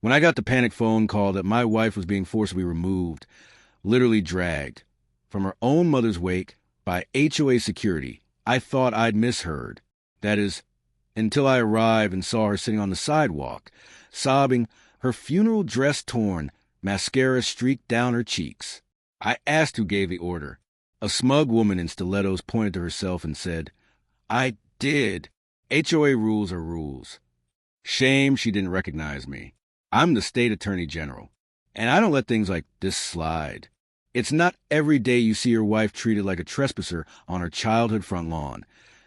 When I got the panic phone call that my wife was being forcibly removed, literally dragged, from her own mother's wake by HOA security, I thought I'd misheard. That is, until I arrived and saw her sitting on the sidewalk, sobbing, her funeral dress torn, mascara streaked down her cheeks. I asked who gave the order. A smug woman in stilettos pointed to herself and said, "I did. HOA rules are rules." Shame she didn't recognize me. I'm the state attorney general, and I don't let things like this slide. It's not every day you see your wife treated like a trespasser on her childhood front lawn,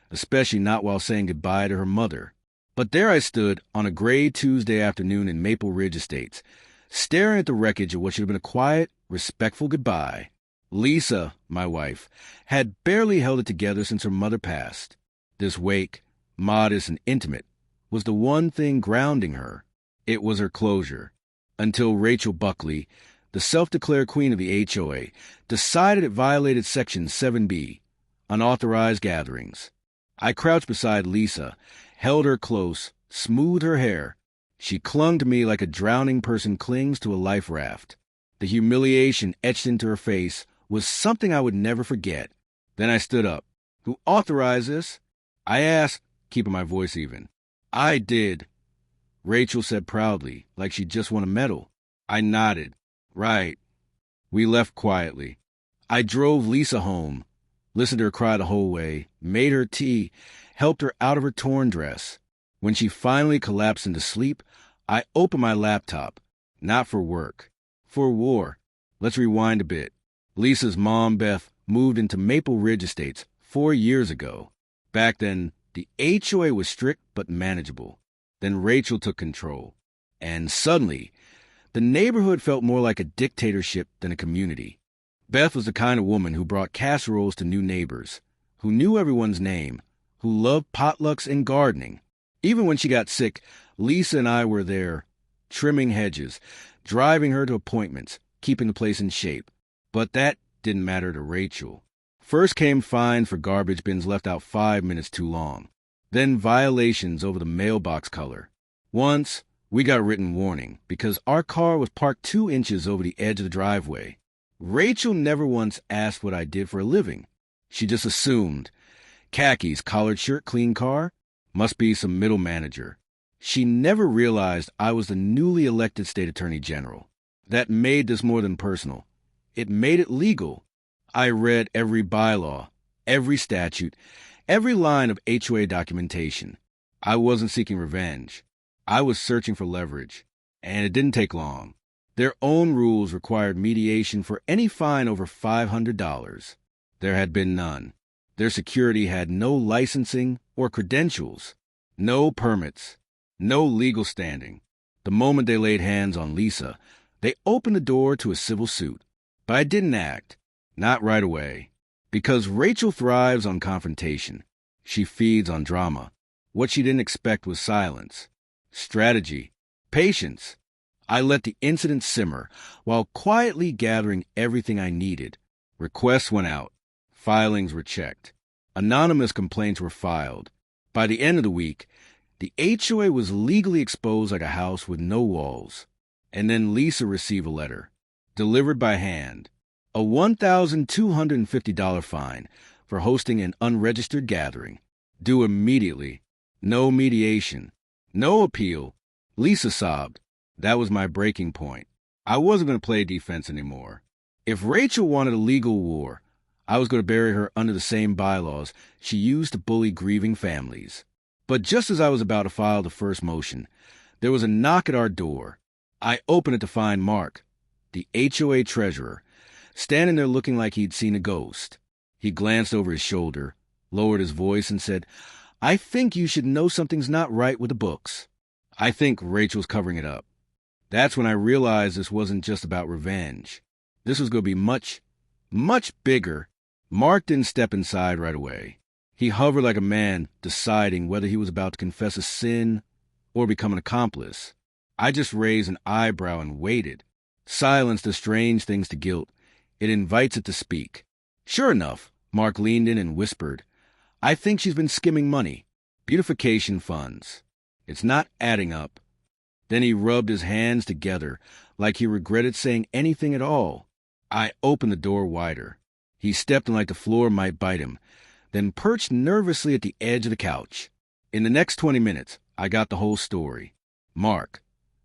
especially not while saying goodbye to her mother. But there I stood on a gray Tuesday afternoon in Maple Ridge Estates, staring at the wreckage of what should have been a quiet, respectful goodbye. Lisa, my wife, had barely held it together since her mother passed. This wake, modest and intimate, was the one thing grounding her. It was her closure. Until Rachel Buckley, the self-declared queen of the HOA, decided it violated Section 7B, unauthorized gatherings. I crouched beside Lisa, held her close, smoothed her hair. She clung to me like a drowning person clings to a life raft. The humiliation etched into her face was something I would never forget. Then I stood up. "Who authorized this?" I asked, keeping my voice even. "I did," Rachel said proudly, like she'd just won a medal. I nodded. "Right." We left quietly. I drove Lisa home, listened to her cry the whole way, made her tea, helped her out of her torn dress. When she finally collapsed into sleep, I opened my laptop. Not for work. For war. Let's rewind a bit. Lisa's mom, Beth, moved into Maple Ridge Estates 4 years ago. Back then, the HOA was strict but manageable. Then Rachel took control. And suddenly, the neighborhood felt more like a dictatorship than a community. Beth was the kind of woman who brought casseroles to new neighbors, who knew everyone's name, who loved potlucks and gardening. Even when she got sick, Lisa and I were there, trimming hedges, driving her to appointments, keeping the place in shape. But that didn't matter to Rachel. First came fines for garbage bins left out 5 minutes too long. Then violations over the mailbox color. Once, we got a written warning because our car was parked 2 inches over the edge of the driveway. Rachel never once asked what I did for a living. She just assumed. Khakis, collared shirt, clean car? Must be some middle manager. She never realized I was the newly elected state attorney general. That made this more than personal. It made it legal. I read every bylaw, every statute, every line of HOA documentation. I wasn't seeking revenge. I was searching for leverage. And it didn't take long. Their own rules required mediation for any fine over $500. There had been none. Their security had no licensing or credentials, no permits, no legal standing. The moment they laid hands on Lisa, they opened the door to a civil suit. But I didn't act. Not right away. Because Rachel thrives on confrontation. She feeds on drama. What she didn't expect was silence, strategy, patience. I let the incident simmer while quietly gathering everything I needed. Requests went out. Filings were checked. Anonymous complaints were filed. By the end of the week, the HOA was legally exposed like a house with no walls. And then Lisa received a letter, delivered by hand. A $1,250 fine for hosting an unregistered gathering. Due immediately. No mediation. No appeal. Lisa sobbed. That was my breaking point. I wasn't going to play defense anymore. If Rachel wanted a legal war, I was going to bury her under the same bylaws she used to bully grieving families. But just as I was about to file the first motion, there was a knock at our door. I opened it to find Mark, the HOA treasurer, standing there looking like he'd seen a ghost. He glanced over his shoulder, lowered his voice, and said, "I think you should know something's not right with the books." I think Rachel's covering it up. That's when I realized this wasn't just about revenge. This was going to be much, much bigger. Mark didn't step inside right away. He hovered like a man deciding whether he was about to confess a sin or become an accomplice. I just raised an eyebrow and waited. Silence does strange things to guilt. It invites it to speak. Sure enough, Mark leaned in and whispered, "I think she's been skimming money. Beautification funds. It's not adding up." Then he rubbed his hands together like he regretted saying anything at all. I opened the door wider. He stepped in like the floor might bite him, then perched nervously at the edge of the couch. In the next 20 minutes, I got the whole story. Mark,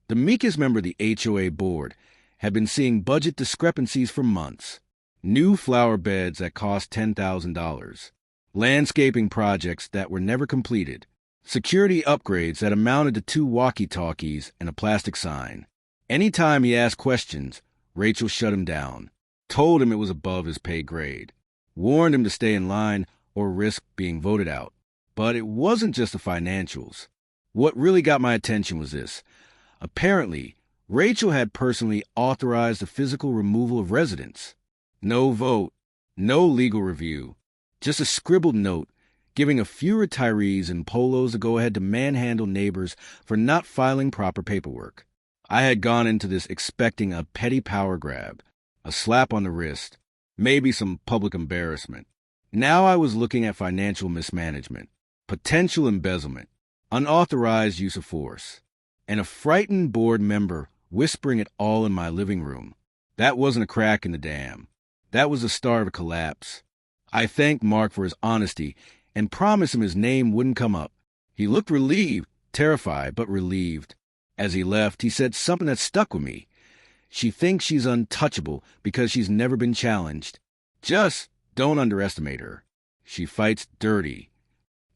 the meekest member of the HOA board, had been seeing budget discrepancies for months. New flower beds that cost $10,000. Landscaping projects that were never completed. Security upgrades that amounted to 2 walkie-talkies and a plastic sign. Anytime he asked questions, Rachel shut him down, told him it was above his pay grade, warned him to stay in line or risk being voted out. But it wasn't just the financials. What really got my attention was this. Apparently, Rachel had personally authorized the physical removal of residents. No vote, no legal review, just a scribbled note giving a few retirees in polos the go-ahead to manhandle neighbors for not filing proper paperwork. I had gone into this expecting a petty power grab, a slap on the wrist, maybe some public embarrassment. Now I was looking at financial mismanagement, potential embezzlement, unauthorized use of force, and a frightened board member whispering it all in my living room. That wasn't a crack in the dam. That was the start of a collapse. I thanked Mark for his honesty and promised him his name wouldn't come up. He looked relieved, terrified, but relieved. As he left, he said something that stuck with me. She thinks she's untouchable because she's never been challenged. Just don't underestimate her. She fights dirty.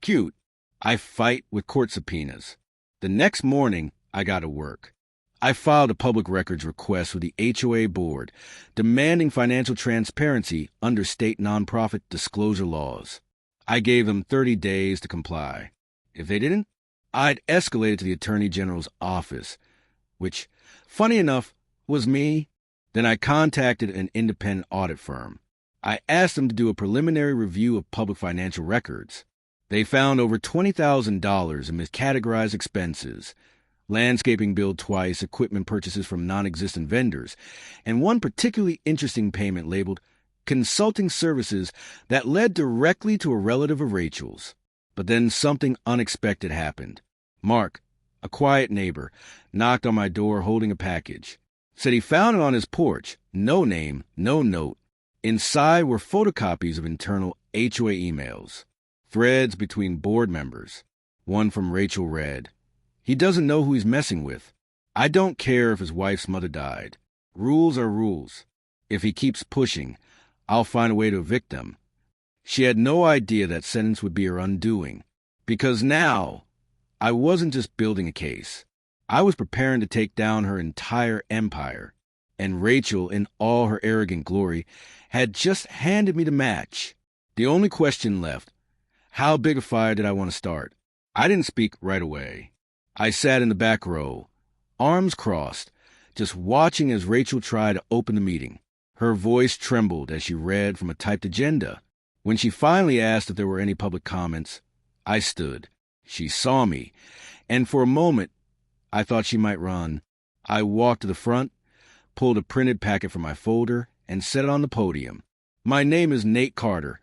Cute. I fight with court subpoenas. The next morning, I got to work. I filed a public records request with the HOA board, demanding financial transparency under state nonprofit disclosure laws. I gave them 30 days to comply. If they didn't, I'd escalate it to the Attorney General's office, which, funny enough, was me. Then I contacted an independent audit firm. I asked them to do a preliminary review of public financial records. They found over $20,000 in miscategorized expenses, landscaping billed twice, equipment purchases from non-existent vendors, and one particularly interesting payment labeled consulting services that led directly to a relative of Rachel's. But then something unexpected happened. Mark, a quiet neighbor, knocked on my door holding a package. Said he found it on his porch. No name, no note. Inside were photocopies of internal HOA emails. Threads between board members. One from Rachel read, "He doesn't know who he's messing with. I don't care if his wife's mother died. Rules are rules. If he keeps pushing, I'll find a way to evict them." She had no idea that sentence would be her undoing. Because now, I wasn't just building a case. I was preparing to take down her entire empire. And Rachel, in all her arrogant glory, had just handed me the match. The only question left, how big a fire did I want to start? I didn't speak right away. I sat in the back row, arms crossed, just watching as Rachel tried to open the meeting. Her voice trembled as she read from a typed agenda. When she finally asked if there were any public comments, I stood. She saw me, and for a moment, I thought she might run. I walked to the front, pulled a printed packet from my folder, and set it on the podium. "My name is Nate Carter."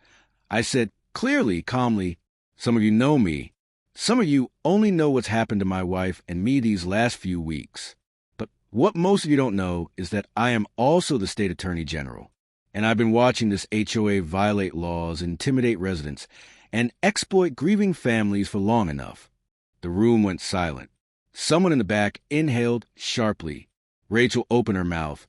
I said clearly, calmly, "Some of you know me. Some of you only know what's happened to my wife and me these last few weeks. But what most of you don't know is that I am also the state attorney general. And I've been watching this HOA violate laws, intimidate residents, and exploit grieving families for long enough." The room went silent. Someone in the back inhaled sharply. Rachel opened her mouth,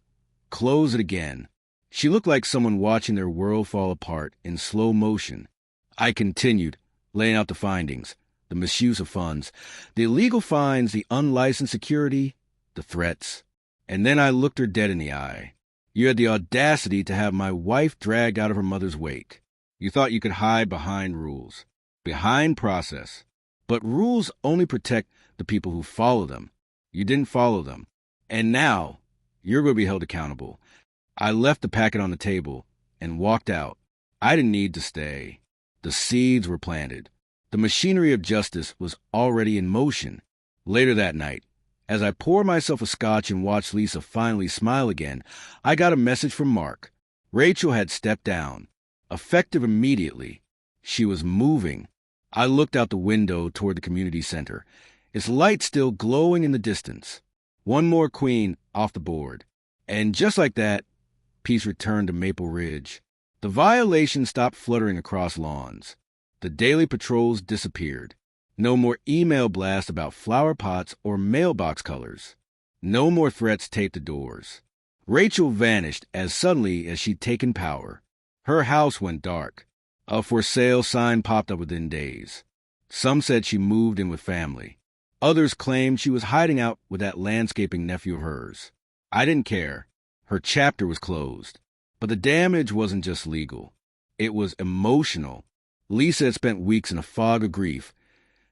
closed it again. She looked like someone watching their world fall apart in slow motion. I continued, laying out the findings, the misuse of funds, the illegal fines, the unlicensed security, the threats. And then I looked her dead in the eye. "You had the audacity to have my wife dragged out of her mother's wake. You thought you could hide behind rules, behind process. But rules only protect the people who follow them. You didn't follow them. And now, you're going to be held accountable." I left the packet on the table and walked out. I didn't need to stay. The seeds were planted. The machinery of justice was already in motion. Later that night, as I poured myself a scotch and watched Lisa finally smile again, I got a message from Mark. Rachel had stepped down, effective immediately. She was moving. I looked out the window toward the community center, its light still glowing in the distance. One more queen off the board. And just like that, peace returned to Maple Ridge. The violations stopped fluttering across lawns. The daily patrols disappeared. No more email blasts about flower pots or mailbox colors. No more threats taped to doors. Rachel vanished as suddenly as she'd taken power. Her house went dark. A for sale sign popped up within days. Some said she moved in with family. Others claimed she was hiding out with that landscaping nephew of hers. I didn't care. Her chapter was closed. But the damage wasn't just legal. It was emotional. Lisa had spent weeks in a fog of grief,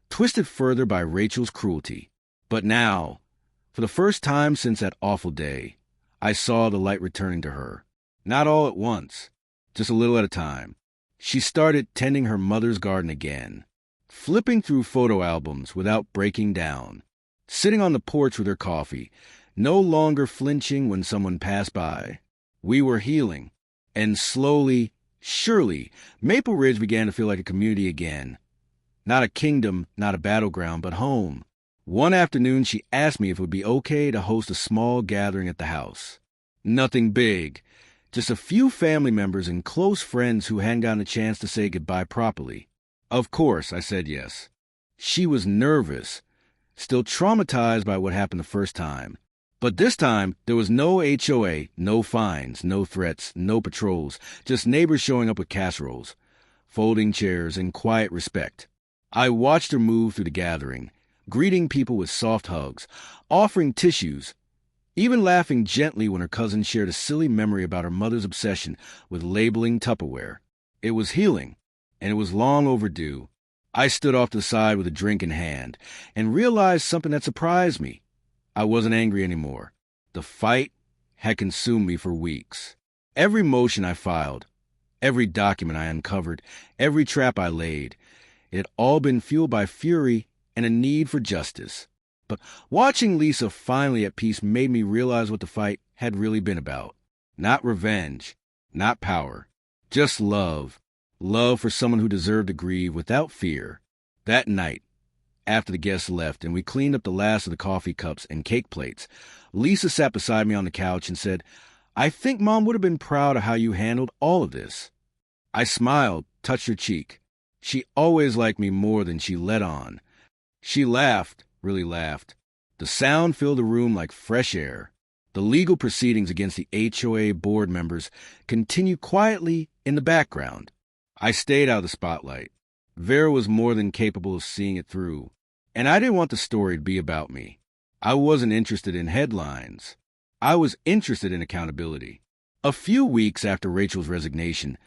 twisted further by Rachel's cruelty. But now, for the first time since that awful day, I saw the light returning to her. Not all at once, just a little at a time. She started tending her mother's garden again, flipping through photo albums without breaking down, sitting on the porch with her coffee, no longer flinching when someone passed by. We were healing, and slowly, surely, Maple Ridge began to feel like a community again. Not a kingdom, not a battleground, but home. One afternoon, she asked me if it would be okay to host a small gathering at the house. Nothing big, just a few family members and close friends who hadn't gotten a chance to say goodbye properly. Of course, I said yes. She was nervous, still traumatized by what happened the first time. But this time, there was no HOA, no fines, no threats, no patrols, just neighbors showing up with casseroles, folding chairs, and quiet respect. I watched her move through the gathering, greeting people with soft hugs, offering tissues, even laughing gently when her cousin shared a silly memory about her mother's obsession with labeling Tupperware. It was healing, and it was long overdue. I stood off to the side with a drink in hand and realized something that surprised me. I wasn't angry anymore. The fight had consumed me for weeks. Every motion I filed, every document I uncovered, every trap I laid, it had all been fueled by fury and a need for justice. But watching Lisa finally at peace made me realize what the fight had really been about. Not revenge, not power, just love. Love for someone who deserved to grieve without fear. That night, after the guests left and we cleaned up the last of the coffee cups and cake plates, Lisa sat beside me on the couch and said, "I think Mom would have been proud of how you handled all of this." I smiled, touched her cheek. She always liked me more than she let on. She laughed, really laughed. The sound filled the room like fresh air. The legal proceedings against the HOA board members continued quietly in the background. I stayed out of the spotlight. Vera was more than capable of seeing it through. And I didn't want the story to be about me. I wasn't interested in headlines. I was interested in accountability. A few weeks after Rachel's resignation,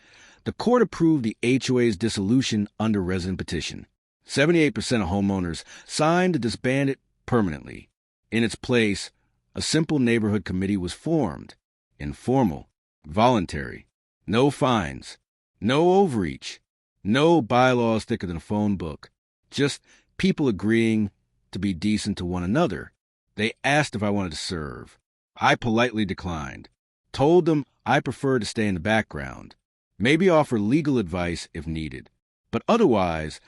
the court approved the HOA's dissolution under resident petition. 78% of homeowners signed to disband it permanently. In its place, a simple neighborhood committee was formed. Informal, voluntary, no fines, no overreach, no bylaws thicker than a phone book, just people agreeing to be decent to one another. They asked if I wanted to serve. I politely declined, told them I preferred to stay in the background, maybe offer legal advice if needed. But otherwise,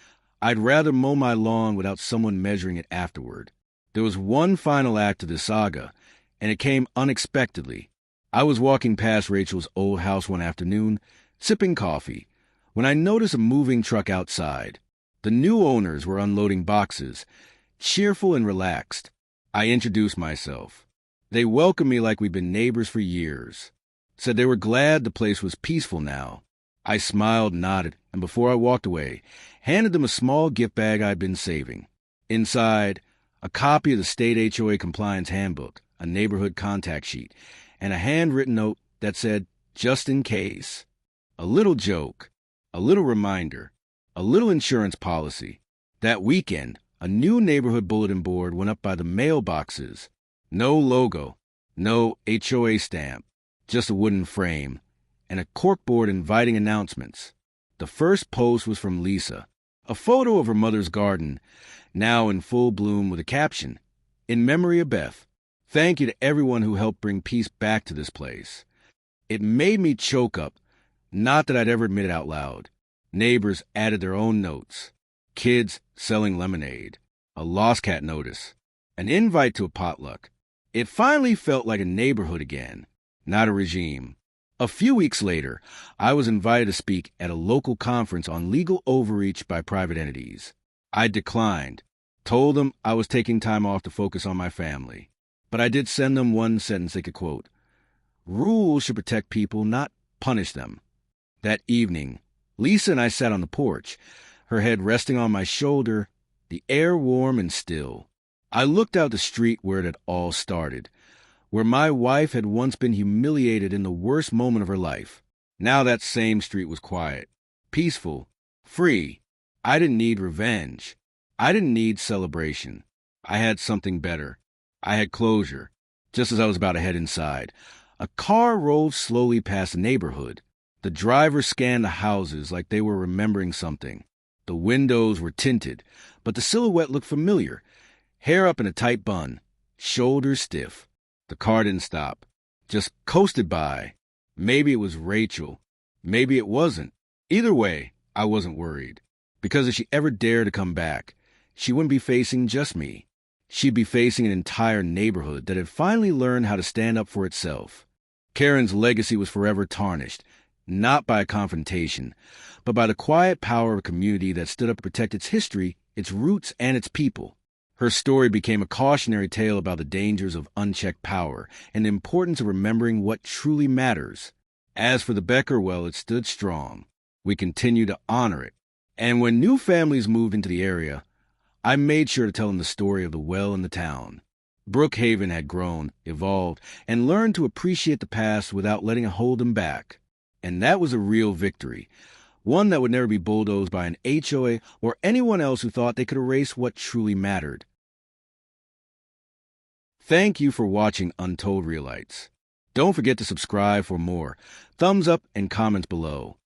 I'd rather mow my lawn without someone measuring it afterward. There was one final act to this saga, and it came unexpectedly. I was walking past Rachel's old house one afternoon, sipping coffee, when I noticed a moving truck outside. The new owners were unloading boxes, cheerful and relaxed. I introduced myself. They welcomed me like we'd been neighbors for years. Said they were glad the place was peaceful now. I smiled, nodded, and before I walked away, handed them a small gift bag I'd been saving. Inside, a copy of the State HOA Compliance Handbook, a neighborhood contact sheet, and a handwritten note that said, "Just in case." A little joke, a little reminder, a little insurance policy. That weekend, a new neighborhood bulletin board went up by the mailboxes. No logo, no HOA stamp, just a wooden frame, and a corkboard inviting announcements. The first post was from Lisa, a photo of her mother's garden, now in full bloom with a caption, "In memory of Beth. Thank you to everyone who helped bring peace back to this place." It made me choke up, not that I'd ever admit it out loud. Neighbors added their own notes. Kids selling lemonade, a lost cat notice, an invite to a potluck. It finally felt like a neighborhood again, not a regime. A few weeks later, I was invited to speak at a local conference on legal overreach by private entities. I declined, told them I was taking time off to focus on my family. But I did send them one sentence they could quote. Rules should protect people, not punish them. That evening, Lisa and I sat on the porch, her head resting on my shoulder, the air warm and still. I looked out the street where it had all started, where my wife had once been humiliated in the worst moment of her life. Now that same street was quiet, peaceful, free. I didn't need revenge. I didn't need celebration. I had something better. I had closure. Just as I was about to head inside, a car rolled slowly past the neighborhood. The driver scanned the houses like they were remembering something. The windows were tinted, but the silhouette looked familiar. Hair up in a tight bun, shoulders stiff. The car didn't stop, just coasted by. Maybe it was Rachel. Maybe it wasn't. Either way, I wasn't worried. Because if she ever dared to come back, she wouldn't be facing just me. She'd be facing an entire neighborhood that had finally learned how to stand up for itself. Karen's legacy was forever tarnished, not by a confrontation, but by the quiet power of a community that stood up to protect its history, its roots, and its people. Her story became a cautionary tale about the dangers of unchecked power and the importance of remembering what truly matters. As for the Becker well, it stood strong. We continue to honor it. And when new families moved into the area, I made sure to tell them the story of the well in the town. Brookhaven had grown, evolved, and learned to appreciate the past without letting it hold them back. And that was a real victory, one that would never be bulldozed by an HOA or anyone else who thought they could erase what truly mattered. Thank you for watching Untold Realites. Don't forget to subscribe for more. Thumbs up and comments below.